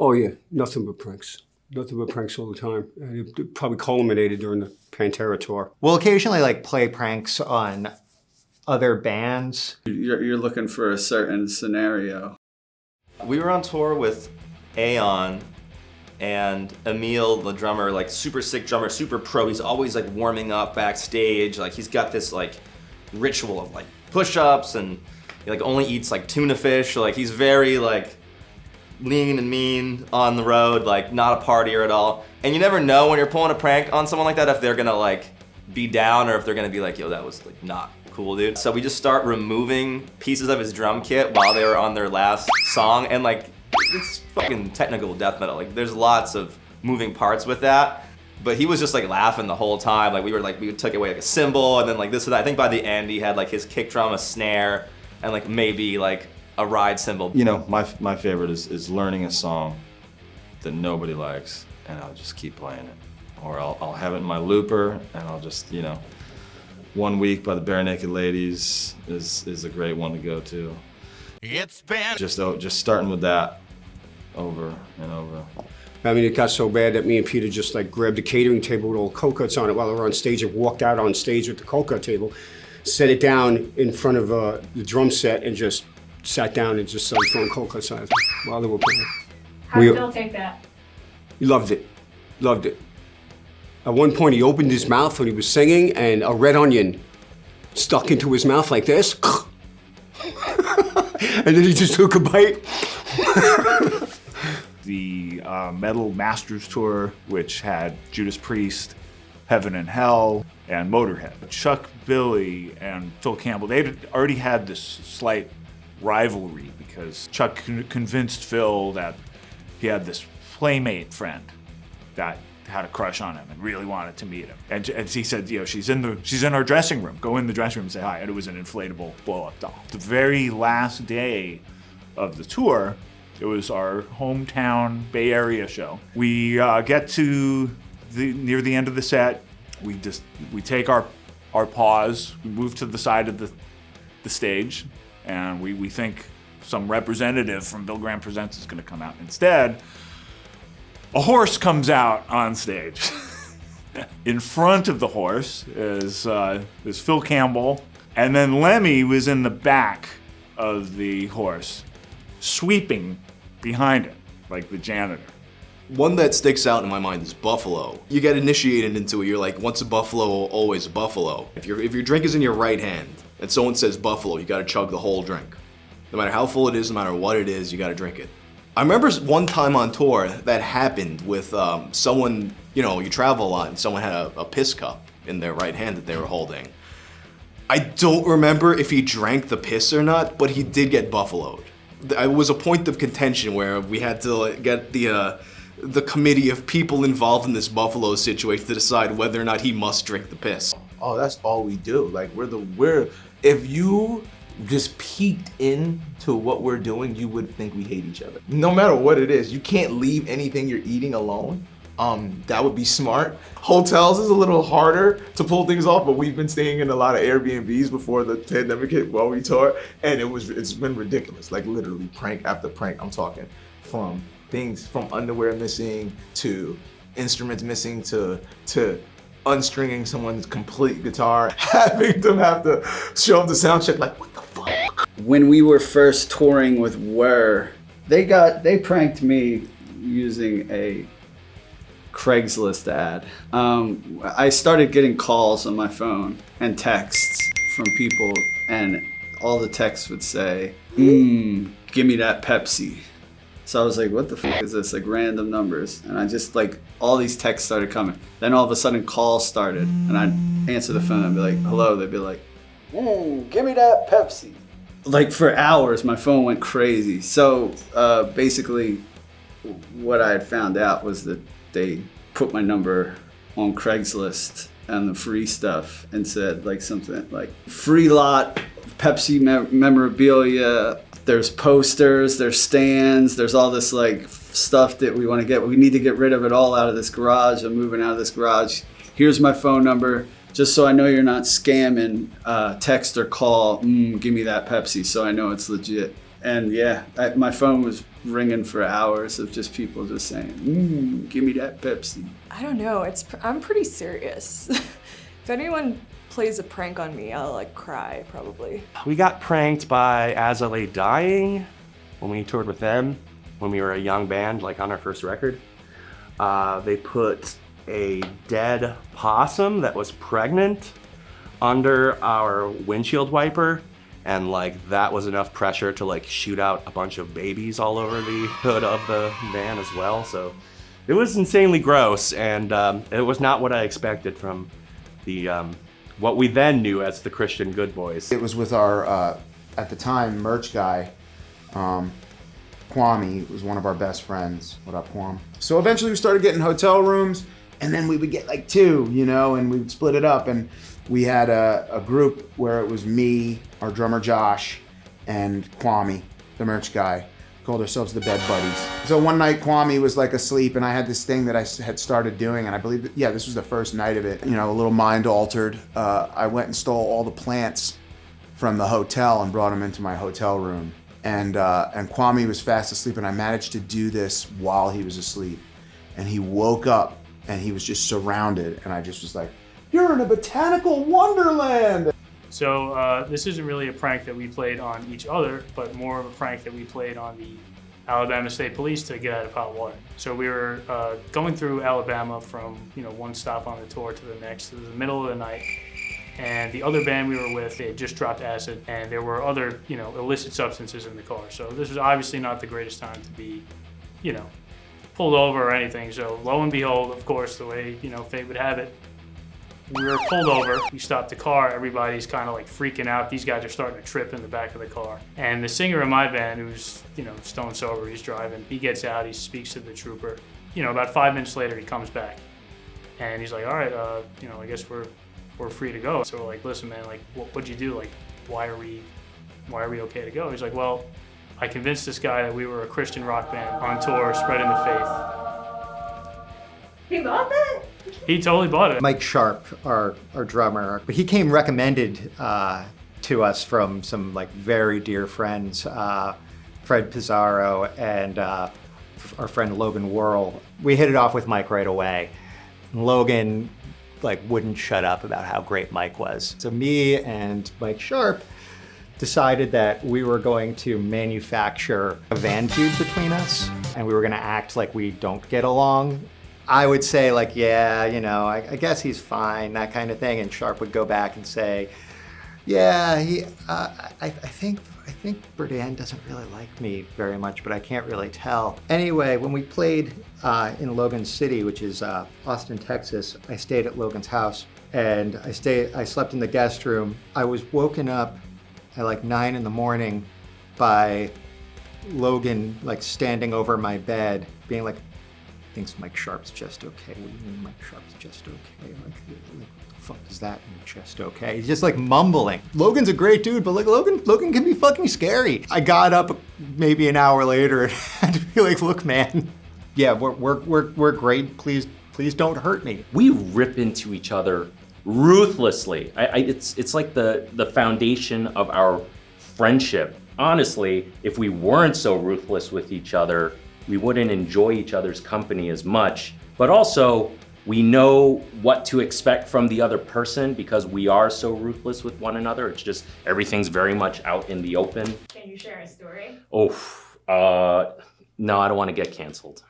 Oh yeah, nothing but pranks. Nothing but pranks all the time. And it probably culminated during the Pantera tour. We'll occasionally like play pranks on other bands. You're looking for a certain scenario. We were on tour with Aeon and Emil, the drummer, like super sick drummer, super pro. He's always like warming up backstage. Like he's got this like ritual of like push-ups, and he like only eats like tuna fish. Like he's very like lean and mean on the road, like not a partier at all. And you never know when you're pulling a prank on someone like that if they're gonna like be down or if they're gonna be like, yo, that was like not cool, dude. So we just start removing pieces of his drum kit while they were on their last song, and like it's fucking technical death metal. Like there's lots of moving parts with that. But he was just like laughing the whole time. Like we took away like a cymbal and then like this and that. I think by the end he had like his kick drum, a snare, and like maybe like a ride cymbal. You know, my favorite is learning a song that nobody likes, and I'll just keep playing it. Or I'll have it in my looper, and I'll just, you know, One Week by the Bare Naked Ladies is a great one to go to. It's been just starting with that over and over. I mean, it got so bad that me and Peter just like grabbed a catering table with all cold cuts on it while we were on stage and walked out on stage with the cold cut table, set it down in front of the drum set and just sat down and just started throwing cold cuts on it while they were playing. How did Bill take that? He loved it, loved it. At one point he opened his mouth when he was singing and a red onion stuck into his mouth like this. And then he just took a bite. The Metal Masters Tour, which had Judas Priest, Heaven and Hell, and Motorhead. Chuck Billy and Phil Campbell, they'd already had this slight rivalry because Chuck convinced Phil that he had this playmate friend that had a crush on him and really wanted to meet him. And he said, you know, she's in our dressing room. Go in the dressing room and say hi. And it was an inflatable blow-up doll. The very last day of the tour, it was our hometown Bay Area show. We get to near the end of the set. We take our pause. We move to the side of the stage, and we think some representative from Bill Graham Presents is going to come out. Instead, a horse comes out on stage. In front of the horse is Phil Campbell, and then Lemmy was in the back of the horse, sweeping behind it, like the janitor. One that sticks out in my mind is Buffalo. You get initiated into it, you're like, once a Buffalo, always a Buffalo. If your drink is in your right hand and someone says Buffalo, you gotta chug the whole drink. No matter how full it is, no matter what it is, you gotta drink it. I remember one time on tour that happened with someone, you know, you travel a lot and someone had a piss cup in their right hand that they were holding. I don't remember if he drank the piss or not, but he did get buffaloed. It was a point of contention where we had to get the committee of people involved in this buffalo situation to decide whether or not he must drink the piss. Oh, that's all we do. Like if you just peeked into what we're doing, you would think we hate each other. No matter what it is, you can't leave anything you're eating alone. That would be smart. Hotels is a little harder to pull things off, but we've been staying in a lot of Airbnbs before the pandemic hit while we tour, and it's been ridiculous. Like literally prank after prank. I'm talking from things from underwear missing to instruments missing to unstringing someone's complete guitar, having them have to show up the sound check like, what the fuck? When we were first touring with they pranked me using a Craigslist ad. I started getting calls on my phone and texts from people, and all the texts would say, give me that Pepsi. So I was like, what the fuck is this? Like random numbers. And I just like, all these texts started coming. Then all of a sudden calls started, and I'd answer the phone and be like, hello. They'd be like, give me that Pepsi. Like for hours, my phone went crazy. So basically what I had found out was that they put my number on Craigslist and the free stuff and said like something like free lot of Pepsi memorabilia. There's posters, there's stands, there's all this like stuff that we want to get. We need to get rid of it all out of this garage. I'm moving out of this garage. Here's my phone number. Just so I know you're not scamming, text or call, give me that Pepsi so I know it's legit. And yeah, my phone was ringing for hours of just people just saying, give me that Pepsi. I don't know, I'm pretty serious. If anyone plays a prank on me, I'll like cry probably. We got pranked by As I Lay Dying when we toured with them when we were a young band, like on our first record. They put a dead possum that was pregnant under our windshield wiper, and like that was enough pressure to like shoot out a bunch of babies all over the hood of the van as well. So it was insanely gross, and it was not what I expected from the what we then knew as the Christian Good Boys. It was with our at the time merch guy, Kwame was one of our best friends. What up, Kwame? So eventually we started getting hotel rooms, and then we would get like 2, you know, and we would split it up. And we had a group where it was me, our drummer Josh, and Kwame, the merch guy. Called ourselves the Bed Buddies. So one night Kwame was like asleep, and I had this thing that I had started doing, and I believe that, yeah, this was the first night of it. You know, a little mind altered. I went and stole all the plants from the hotel and brought them into my hotel room. And Kwame was fast asleep, and I managed to do this while he was asleep. And he woke up, and he was just surrounded, and I just was like, "You're in a botanical wonderland!" So this isn't really a prank that we played on each other, but more of a prank that we played on the Alabama State Police to get out of hot water. So we were going through Alabama from one stop on the tour to the next. It was the middle of the night, and the other band we were with, they had just dropped acid, and there were other illicit substances in the car. So this was obviously not the greatest time to be pulled over or anything. So lo and behold, of course, the way fate would have it, we were pulled over, we stopped the car, everybody's kind of like freaking out. These guys are starting to trip in the back of the car. And the singer in my band, who's, stone sober, he's driving, he gets out, he speaks to the trooper. About 5 minutes later, he comes back. And he's like, all right, I guess we're free to go. So we're like, listen, man, like, what'd you do? Like, why are we okay to go? He's like, well, I convinced this guy that we were a Christian rock band on tour, spreading the faith. He bought that? He totally bought it. Mike Sharp, our drummer, he came recommended to us from some like very dear friends, Fred Pizarro and our friend Logan Worrell. We hit it off with Mike right away. Logan wouldn't shut up about how great Mike was. So me and Mike Sharp decided that we were going to manufacture a van feud between us, and we were gonna act like we don't get along. I would say yeah, I guess he's fine, that kind of thing. And Sharp would go back and say, yeah, I think Berdan doesn't really like me very much, but I can't really tell. Anyway, when we played in Logan City, which is Austin, Texas, I stayed at Logan's house, and I slept in the guest room. I was woken up at 9 in the morning by Logan standing over my bed, being like, thinks Mike Sharp's just okay. What do you mean Mike Sharp's just okay? What the fuck does that mean, just okay? He's just mumbling. Logan's a great dude, but Logan can be fucking scary. I got up maybe an hour later and had to be like, look, man, yeah, we're great. Please don't hurt me. We rip into each other ruthlessly. It's like the foundation of our friendship. Honestly, if we weren't so ruthless with each other, we wouldn't enjoy each other's company as much, but also we know what to expect from the other person because we are so ruthless with one another. It's just everything's very much out in the open. Can you share a story? No, I don't want to get canceled.